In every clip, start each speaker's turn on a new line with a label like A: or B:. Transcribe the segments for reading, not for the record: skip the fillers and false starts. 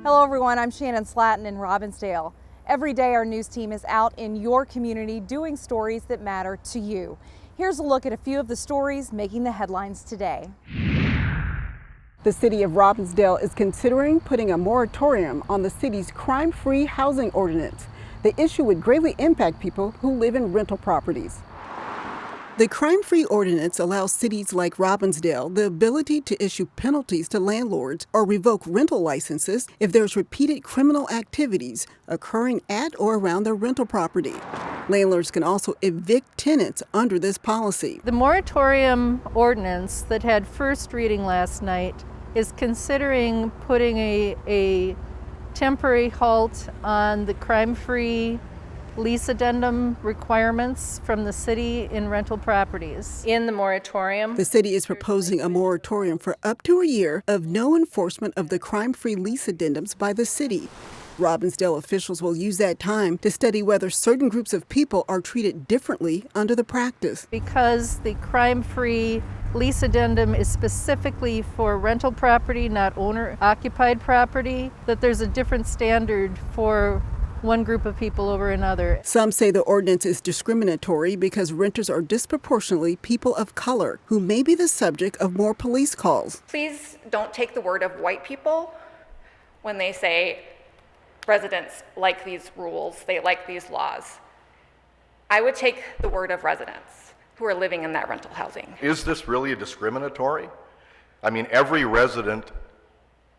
A: Hello everyone, I'm Shannon Slatton in Robbinsdale. Every day our news team is out in your community doing stories that matter to you. Here's a look at a few of the stories making the headlines today.
B: The city of Robbinsdale is considering putting a moratorium on the city's crime-free housing ordinance. The issue would greatly impact people who live in rental properties. The crime-free ordinance allows cities like Robbinsdale the ability to issue penalties to landlords or revoke rental licenses if there's repeated criminal activities occurring at or around their rental property. Landlords can also evict tenants under this policy.
C: The moratorium ordinance that had first reading last night is considering putting a temporary halt on the crime-free lease addendum requirements from the city in rental properties. In the moratorium,
B: the city is proposing a moratorium for up to a year of no enforcement of the crime-free lease addendums by the city. Robbinsdale officials will use that time to study whether certain groups of people are treated differently under the practice.
C: Because the crime-free lease addendum is specifically for rental property, not owner-occupied property, that there's a different standard for one group of people over another.
B: Some say the ordinance is discriminatory because renters are disproportionately people of color who may be the subject of more police calls.
D: Please don't take the word of white people when they say residents like these rules, they like these laws. I would take the word of residents who are living in that rental housing.
E: Is this really a discriminatory? I mean, every resident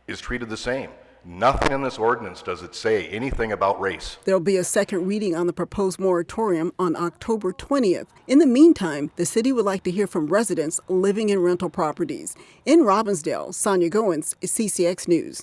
E: is treated the same. Nothing in this ordinance does it say anything about race.
B: There'll be a second reading on the proposed moratorium on October 20th. In the meantime, the city would like to hear from residents living in rental properties. In Robbinsdale, Sonia Goins, CCX News.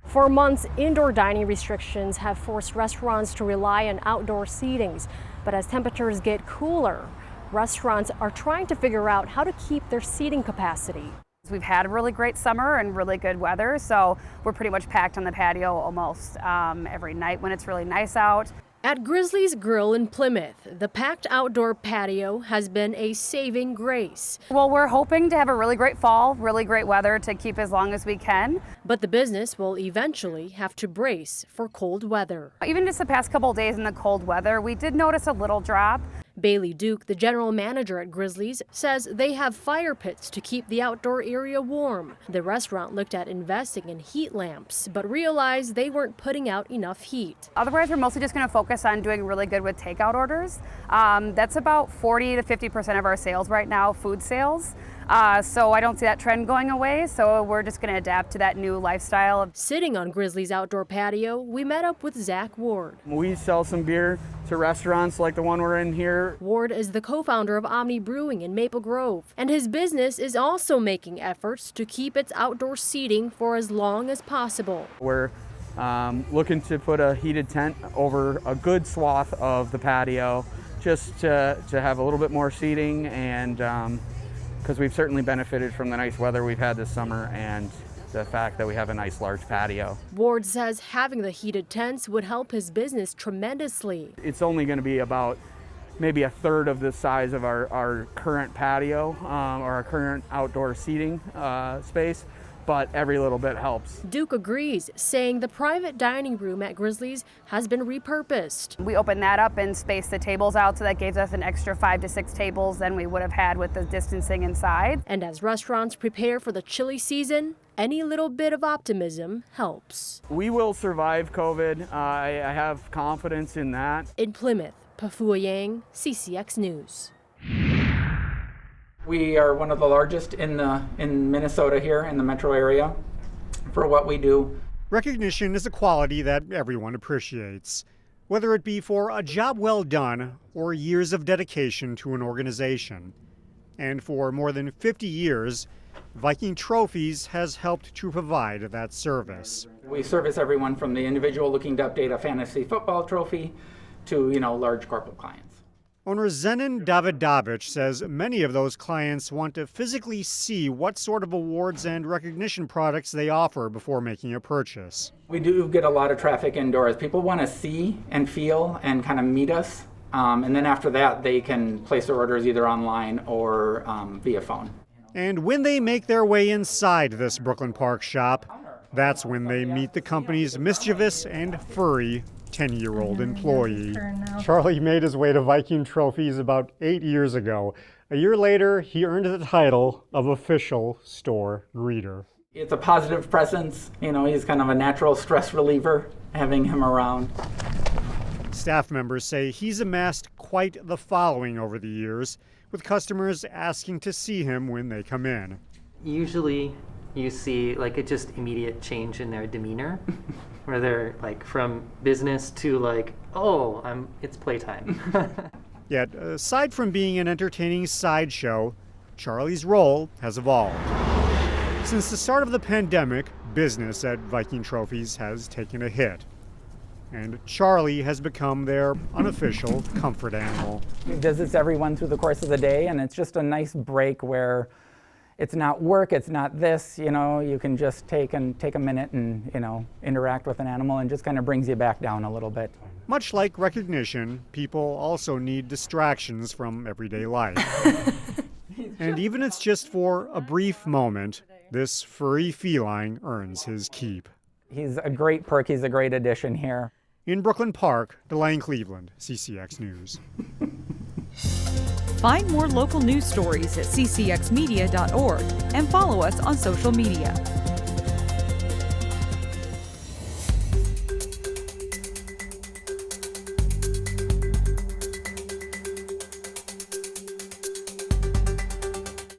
F: For months, indoor dining restrictions have forced restaurants to rely on outdoor seatings. But as temperatures get cooler, restaurants are trying to figure out how to keep their seating capacity.
G: We've had a really great summer and really good weather, so we're pretty much packed on the patio almost every night when it's really nice out.
F: At Grizzly's Grill in Plymouth, the packed outdoor patio has been a saving grace.
G: Well, we're hoping to have a really great fall, really great weather to keep as long as we can.
F: But the business will eventually have to brace for cold weather.
G: Even just the past couple of days in the cold weather, we did notice a little drop.
F: Bailey Duke, the general manager at Grizzly's, says they have fire pits to keep the outdoor area warm. The restaurant looked at investing in heat lamps, but realized they weren't putting out enough heat.
G: Otherwise, we're mostly just going to focus on doing really good with takeout orders. That's about 40 to 50% of our sales right now, food sales. So I don't see that trend going away, so we're just going to adapt to that new lifestyle.
F: Sitting on Grizzly's outdoor patio, we met up with Zach Ward.
H: We sell some beer to restaurants like the one we're in here.
F: Ward is the co-founder of Omni Brewing in Maple Grove, and his business is also making efforts to keep its outdoor seating for as long as possible.
H: We're looking to put a heated tent over a good swath of the patio just to have a little bit more seating, and because we've certainly benefited from the nice weather we've had this summer and the fact that we have a nice large patio.
F: Ward says having the heated tents would help his business tremendously.
H: It's only going to be about maybe a third of the size of our current patio or our current outdoor seating space, but every little bit helps.
F: Duke agrees, saying the private dining room at Grizzly's has been repurposed.
G: We opened that up and spaced the tables out, so that gives us an extra 5 to 6 tables than we would have had with the distancing inside.
F: And as restaurants prepare for the chilly season, any little bit of optimism helps.
H: We will survive COVID. I have confidence in that.
F: In Plymouth, Pafua Yang, CCX News.
I: We are one of the largest in Minnesota here in the metro area for what we do.
J: Recognition is a quality that everyone appreciates, whether it be for a job well done or years of dedication to an organization. And for more than 50 years, Viking Trophies has helped to provide that service.
I: We service everyone from the individual looking to update a fantasy football trophy to, large corporate clients.
J: Owner Zenon Davidovich says many of those clients want to physically see what sort of awards and recognition products they offer before making a purchase.
I: We do get a lot of traffic indoors. People want to see and feel and kind of meet us. And then after that, they can place their orders either online or via phone.
J: And when they make their way inside this Brooklyn Park shop, That's when they meet the company's mischievous and furry 10-year-old employee. Charlie made his way to Viking Trophies about 8 years ago. A year later, he earned the title of official store greeter.
I: It's a positive presence. You know, he's kind of a natural stress reliever, having him around.
J: Staff members say he's amassed quite the following over the years, with customers asking to see him when they come in.
K: Usually you see like a just immediate change in their demeanor, where they're like from business to like, oh, it's playtime.
J: Yet, aside from being an entertaining sideshow, Charlie's role has evolved. Since the start of the pandemic, business at Viking Trophies has taken a hit. And Charlie has become their unofficial comfort animal.
I: He visits everyone through the course of the day, and it's just a nice break where it's not work, it's not this, you know, you can just take a minute and, you know, interact with an animal, and just kind of brings you back down a little bit.
J: Much like recognition, people also need distractions from everyday life. And even if it's just for a brief moment, this furry feline earns his keep.
I: He's a great perk, he's a great addition here.
J: In Brooklyn Park, Delane Cleveland, CCX News.
A: Find more local news stories at ccxmedia.org and follow us on social media.